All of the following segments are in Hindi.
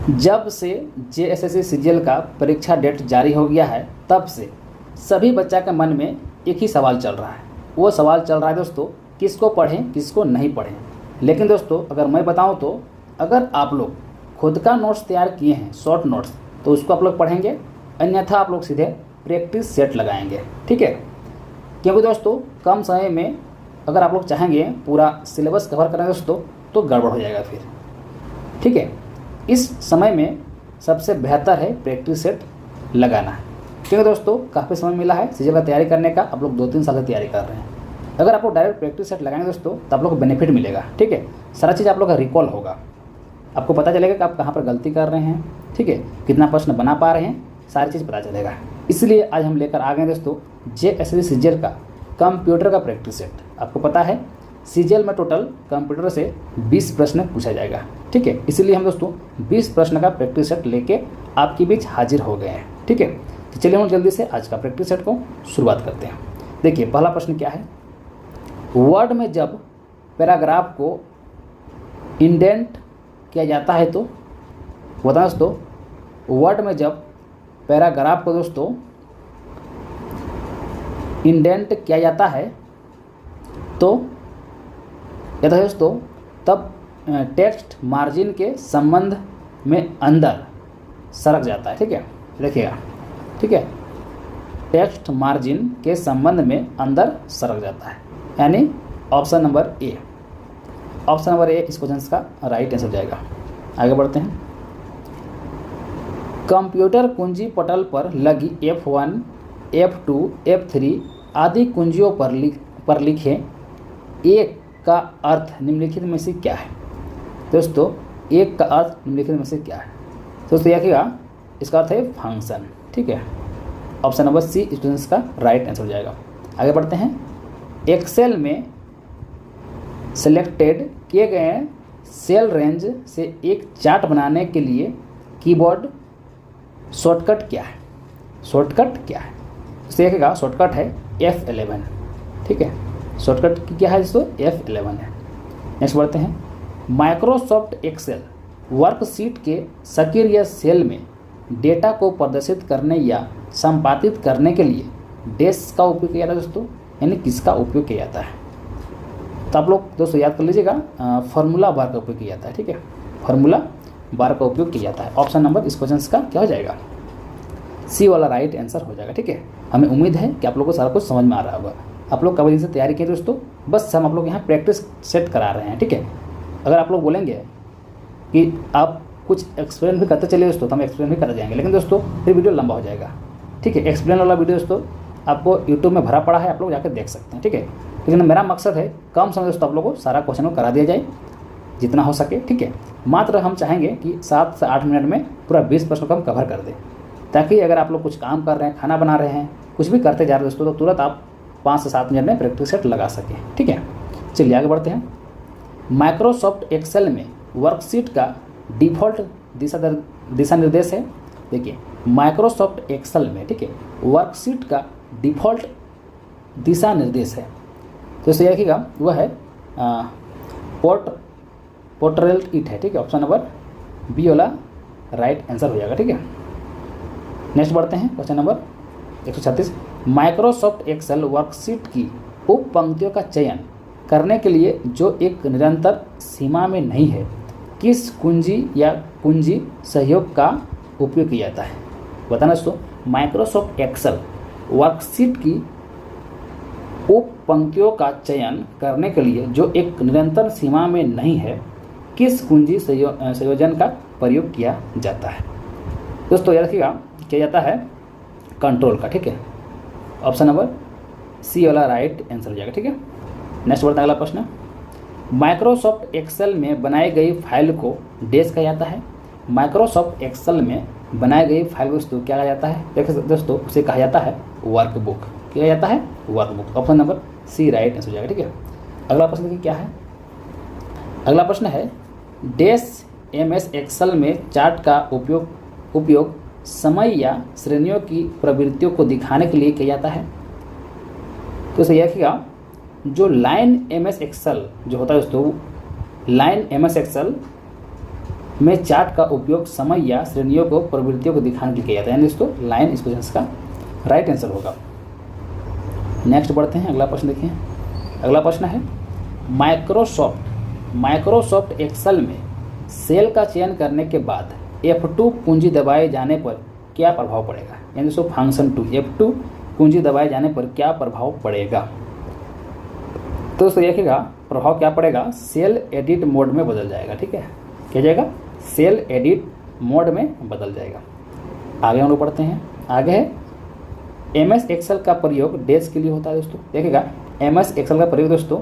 जब से जेएसएससी सीजीएल का परीक्षा डेट जारी हो गया है तब से सभी बच्चा के मन में एक ही सवाल चल रहा है। वो सवाल चल रहा है दोस्तों, किसको पढ़ें किसको नहीं पढ़ें। लेकिन दोस्तों अगर मैं बताऊं तो अगर आप लोग खुद का नोट्स तैयार किए हैं, शॉर्ट नोट्स, तो उसको आप लोग पढ़ेंगे, अन्यथा आप लोग सीधे प्रैक्टिस सेट लगाएंगे। ठीक है, क्योंकि दोस्तों कम समय में अगर आप लोग चाहेंगे पूरा सिलेबस कवर करना दोस्तों तो गड़बड़ हो जाएगा फिर। ठीक है, इस समय में सबसे बेहतर है प्रैक्टिस सेट लगाना, क्योंकि दोस्तों काफ़ी समय मिला है सीजीएल का तैयारी करने का। आप लोग 2-3 साल से तैयारी कर रहे हैं। अगर आप लोग डायरेक्ट प्रैक्टिस सेट लगाएंगे दोस्तों तो आप लोग को बेनिफिट मिलेगा। ठीक है, सारा चीज़ आप लोग का रिकॉल होगा, आपको पता चलेगा कि आप कहाँ पर गलती कर रहे हैं। ठीक है, कितना प्रश्न बना पा रहे हैं, सारी चीज़ पता चलेगा। इसलिए आज हम लेकर आ गए दोस्तों जेएसएससी सीजीएल का कंप्यूटर का प्रैक्टिस सेट। आपको पता है सीजीएल में टोटल कंप्यूटर से 20 प्रश्न पूछा जाएगा। ठीक है, इसलिए हम दोस्तों 20 प्रश्न का प्रैक्टिस सेट लेके आपके बीच हाजिर हो गए हैं। ठीक है, तो चलिए हम जल्दी से आज का प्रैक्टिस सेट को शुरुआत करते हैं। देखिए पहला प्रश्न क्या है, वर्ड में जब पैराग्राफ को इंडेंट किया जाता है तो बताना दोस्तों, वर्ड में जब पैराग्राफ को दोस्तों इंडेंट किया जाता है तो यथा दोस्तों तब टेक्स्ट मार्जिन के संबंध में अंदर सरक जाता है। ठीक है, देखिएगा, ठीक है, टेक्स्ट मार्जिन के संबंध में अंदर सरक जाता है, यानी option number A. Option number A इस क्वेश्चन का राइट आंसर जाएगा। आगे बढ़ते हैं। कंप्यूटर कुंजी पटल पर लगी F1, F2, F3 आदि कुंजियों पर लिखे एक का अर्थ निम्नलिखित में से क्या है। दोस्तों एक का अर्थ निम्नलिखित में से क्या है। दोस्तों देखिएगा, इसका अर्थ है फंक्शन। ठीक है, ऑप्शन नंबर सी इस क्वेश्चन का राइट आंसर हो जाएगा। आगे बढ़ते हैं। एक्सेल में सिलेक्टेड किए गए सेल रेंज से एक चार्ट बनाने के लिए कीबोर्ड शॉर्टकट क्या है। शॉर्टकट क्या है, देखिएगा, शॉर्टकट है F11। ठीक है, शॉर्टकट की क्या है दोस्तों, F11 है। नेक्स्ट बढ़ते हैं। माइक्रोसॉफ्ट एक्सेल वर्कशीट के सक्रिय सेल में डेटा को प्रदर्शित करने या संपादित करने के लिए डैश का उपयोग किया जाता है दोस्तों, यानी किसका उपयोग किया जाता है। तो आप लोग दोस्तों याद कर लीजिएगा, फार्मूला बार का उपयोग किया जाता है। ठीक है, फार्मूला बार का उपयोग किया जाता है। ऑप्शन नंबर इस क्वेश्चन का क्या हो जाएगा, सी वाला राइट आंसर हो जाएगा। ठीक है, हमें उम्मीद है कि आप लोगों को सारा कुछ समझ में आ रहा होगा। आप लोग कब दिन से तैयारी किए दोस्तों, बस हम आप लोग यहाँ प्रैक्टिस सेट करा रहे हैं। ठीक है, अगर आप लोग बोलेंगे कि आप कुछ एक्सप्लेन भी करते चलिए दोस्तों तो हम एक्सप्लेन भी कर जाएंगे, लेकिन दोस्तों फिर वीडियो लंबा हो जाएगा। ठीक है, एक्सप्लेन वाला वीडियो दोस्तों आपको यूट्यूब में भरा पड़ा है, आप लोग जाकर देख सकते हैं। ठीक है, लेकिन मेरा मकसद है कम समय दोस्तों आप लोगों को सारा क्वेश्चन को करा दिया जाए जितना हो सके। ठीक है, मात्र हम चाहेंगे कि 7 से 8 मिनट में पूरा 20 प्रश्नों को हम कवर कर दें, ताकि अगर आप लोग कुछ काम कर रहे हैं, खाना बना रहे हैं, कुछ भी करते जा रहे हैं दोस्तों, तो तुरंत आप 5 से 7 मिनट में प्रैक्टिस सेट लगा सकें। ठीक है, चलिए आगे बढ़ते हैं। माइक्रोसॉफ्ट एक्सेल में वर्कशीट का डिफ़ॉल्ट दिशा निर्देश है। देखिए माइक्रोसॉफ्ट एक्सेल में, ठीक है, वर्कशीट का डिफ़ॉल्ट दिशा निर्देश है, तो इसे देखिएगा वह है पोर्ट्रेट इट है। ठीक है, ऑप्शन नंबर बी वाला राइट आंसर हो जाएगा। ठीक है, नेक्स्ट बढ़ते हैं। Question number 136। Microsoft Excel worksheet की उप पंक्तियों का चयन करने के लिए जो एक निरंतर सीमा में नहीं है, किस कुंजी या कुंजी सहयोग का उपयोग किया जाता है। बताना दोस्तों, माइक्रोसॉफ्ट एक्सेल वर्कशीट की उप पंक्तियों का चयन करने के लिए जो एक निरंतर सीमा में नहीं है, किस कुंजी संयोजन का प्रयोग किया जाता है। दोस्तों याद रखिएगा, किया जाता है कंट्रोल का। ठीक है, ऑप्शन नंबर सी वाला राइट आंसर हो जाएगा। ठीक है, नेक्स्ट बढ़ता है अगला प्रश्न। माइक्रोसॉफ्ट एक्सेल में बनाई गई फाइल को डैश कहा जाता है। माइक्रोसॉफ्ट एक्सेल में बनाई गई फाइल को क्या कहा जाता है। देखिए दोस्तों, उसे कहा जाता है वर्कबुक। क्या जाता है, workbook. Option number C right answer हो जाएगा। ठीक है, अगला प्रश्न देखिए क्या है। अगला प्रश्न है, डैश MS एक्सेल में चार्ट का उपयोग समय या श्रेणियों की प्रवृत्तियों को दिखाने के लिए किया जाता है। तो सही रखिएगा, जो लाइन MS एक्सेल जो होता है दोस्तों, लाइन MS एक्सेल में चार्ट का उपयोग समय या श्रेणियों को प्रवृत्तियों को दिखाने के लिए किया जाता है, यानी दोस्तों लाइन इस क्वेश्चन का राइट आंसर होगा। नेक्स्ट बढ़ते हैं, अगला प्रश्न देखिए। अगला प्रश्न है माइक्रोसॉफ्ट एक्सेल में सेल का चयन करने के बाद F2 कुंजी दबाए जाने पर क्या प्रभाव पड़ेगा, यानी दोस्तों फंक्शन 2 F2 कुंजी दबाए जाने पर क्या प्रभाव पड़ेगा। तो दोस्तों देखिएगा प्रभाव क्या पड़ेगा, सेल एडिट मोड में बदल जाएगा। ठीक है, क्या जाएगा, सेल एडिट मोड में बदल जाएगा। आगे हम लोग पढ़ते हैं। आगे है MS एक्सेल का प्रयोग डेज के लिए होता है दोस्तों। देखिएगा MS एक्सेल का प्रयोग दोस्तों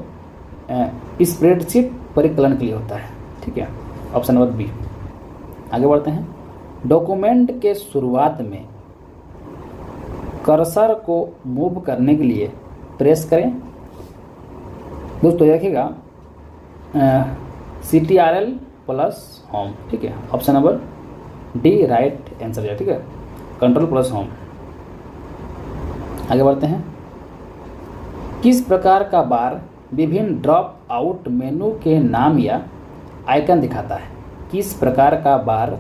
स्प्रेडशीट परिकलन के लिए होता है। ठीक है, ऑप्शन नंबर बी। आगे बढ़ते हैं। डॉक्यूमेंट के शुरुआत में कर्सर को मूव करने के लिए प्रेस करें। दोस्तों देखिएगा CTRL प्लस होम। ठीक है, option number D right answer है। ठीक है, कंट्रोल प्लस होम। आगे बढ़ते हैं। किस प्रकार का बार विभिन्न ड्रॉप आउट मेनू के नाम या आइकन दिखाता है। किस प्रकार का बार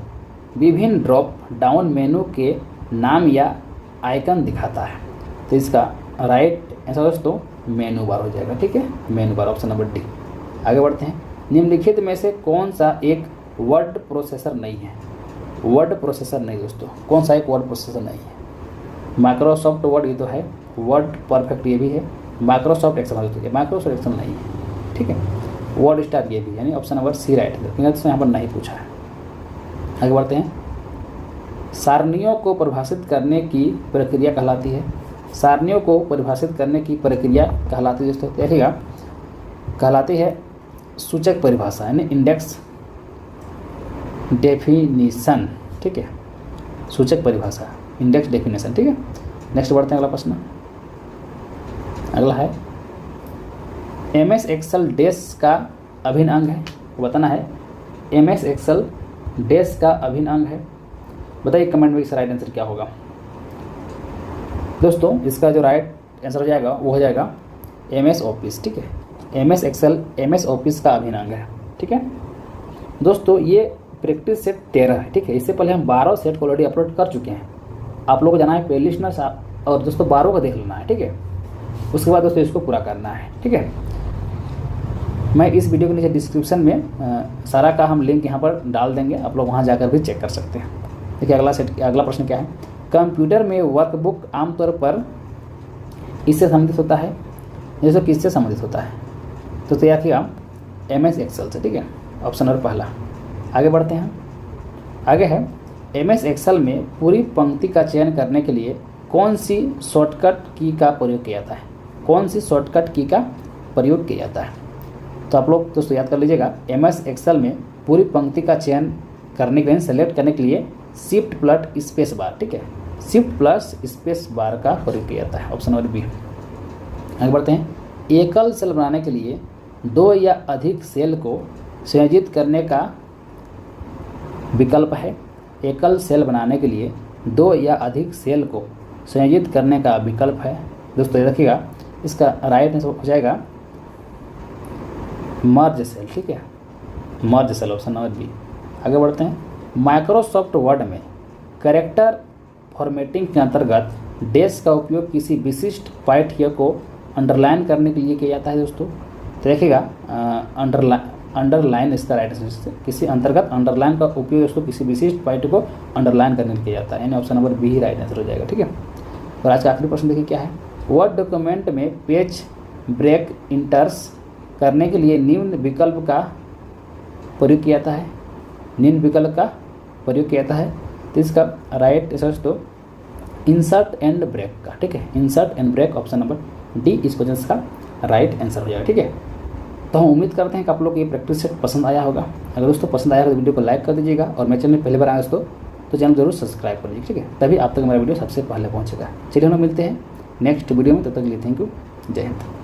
विभिन्न ड्रॉप डाउन मेनू के नाम या आइकन दिखाता है। तो इसका राइट आंसर दोस्तों मेनू बार हो जाएगा। ठीक है, मेनू बार, ऑप्शन नंबर डी। आगे बढ़ते हैं। निम्नलिखित में से कौन सा एक वर्ड प्रोसेसर नहीं है। वर्ड प्रोसेसर नहीं दोस्तों, कौन सा एक वर्ड प्रोसेसर नहीं है। माइक्रोसॉफ्ट वर्ड ये तो है, वर्ड परफेक्ट ये भी है, माइक्रोसॉफ्ट एक्सेल तो है, माइक्रोसॉफ्ट एक्सेल नहीं है। ठीक है, वर्ड स्टार ये भी, यानी ऑप्शन नंबर सी राइट है, क्योंकि यहाँ पर नहीं पूछा है। आगे बढ़ते हैं। सारणियों को परिभाषित करने की प्रक्रिया कहलाती है। सारणियों को परिभाषित करने की प्रक्रिया कहलाती है दोस्तों, देखिएगा कहलाती है सूचक परिभाषा, यानी इंडेक्स डेफिनेशन। ठीक है, सूचक परिभाषा, इंडेक्स डेफिनेशन। ठीक है, नेक्स्ट बढ़ते हैं अगला प्रश्न। अगला है MS एक्सेल डेस का अभिन्न अंग है। बताना है MS एक्सेल डेस का अभिन्न अंग है। बताइए कमेंट में इसका राइट आंसर क्या होगा। दोस्तों इसका जो राइट आंसर हो जाएगा वो हो जाएगा MS ऑफिस। ठीक है, MS एक्सेल MS ऑफिस का अभिन्न अंग है। ठीक है दोस्तों, ये प्रैक्टिस सेट 13 है। ठीक है, इससे पहले हम 12 सेट को ऑलरेडी अपलोड कर चुके हैं। आप लोगों को जाना है प्ले लिस्ट में और दोस्तों 12 का देख लेना है। ठीक है, उसके बाद दोस्तों इसको पूरा करना है। ठीक है, मैं इस वीडियो के नीचे डिस्क्रिप्शन में सारा का हम लिंक यहाँ पर डाल देंगे, आप लोग वहाँ जाकर भी चेक कर सकते हैं। देखिए अगला प्रश्न क्या है। कंप्यूटर में वर्कबुक आमतौर पर इससे संबंधित होता है, जैसे किससे संबंधित होता है। तो तैयार किया MS एक्सेल से। ठीक है, ऑप्शन नंबर पहला। आगे बढ़ते हैं। आगे है MS एक्सेल में पूरी पंक्ति का चयन करने के लिए कौन सी शॉर्टकट की का प्रयोग किया जाता है। कौन सी शॉर्टकट की का प्रयोग किया जाता है। तो आप लोग दोस्तों याद कर लीजिएगा, MS एक्सेल में पूरी पंक्ति का चयन करने के लिए, सेलेक्ट करने के लिए शिफ्ट प्लस स्पेस बार। ठीक है, शिफ्ट प्लस स्पेस बार का प्रयोग किया जाता है, ऑप्शन नंबर बी। आगे बढ़ते हैं। एकल सेल बनाने के लिए 2 या अधिक सेल को संयोजित करने का विकल्प है। एकल सेल बनाने के लिए 2 या अधिक सेल को संयोजित करने का विकल्प है। दोस्तों रखिएगा, इसका राइट आंसर हो जाएगा मर्ज सेल। ठीक है, merge cell, option number B. आगे बढ़ते हैं। माइक्रोसॉफ्ट वर्ड में कैरेक्टर फॉर्मेटिंग के अंतर्गत डैश का उपयोग किसी विशिष्ट पाठ्य को अंडरलाइन करने के लिए किया जाता है दोस्तों। तो देखिएगा अंडरलाइन इसका राइट आंसर, किसी अंतर्गत अंडरलाइन का उपयोग दोस्तों किसी विशिष्ट पाठ्य को अंडरलाइन करने के लिए किया जाता है, यानी ऑप्शन नंबर बी ही राइट आंसर हो जाएगा। ठीक है, और आज का आखिरी प्रश्न देखिए क्या है। वर्ड डॉक्यूमेंट में पेज ब्रेक इंटर्स करने के लिए निम्न विकल्प का प्रयोग किया जाता है। निम्न विकल्प का प्रयोग किया जाता है, तो इसका राइट आंसर तो इंसर्ट एंड ब्रेक का। ठीक है, insert and break, option number D इस क्वेश्चन का राइट आंसर हो जाएगा। ठीक है, तो हम उम्मीद करते हैं कि आप लोग ये प्रैक्टिस सेट पसंद आया होगा। अगर दोस्तों पसंद आया तो वीडियो को लाइक कर दीजिएगा, और मेरे चैनल में पहली बार आए दोस्तों तो चैनल जरूर सब्सक्राइब कर लीजिए। ठीक है, तभी आप तक मेरा वीडियो सबसे पहले पहुँचेगा। चलिए हम मिलते हैं नेक्स्ट वीडियो में, तब तक के लिए थैंक यू, जय हिंद।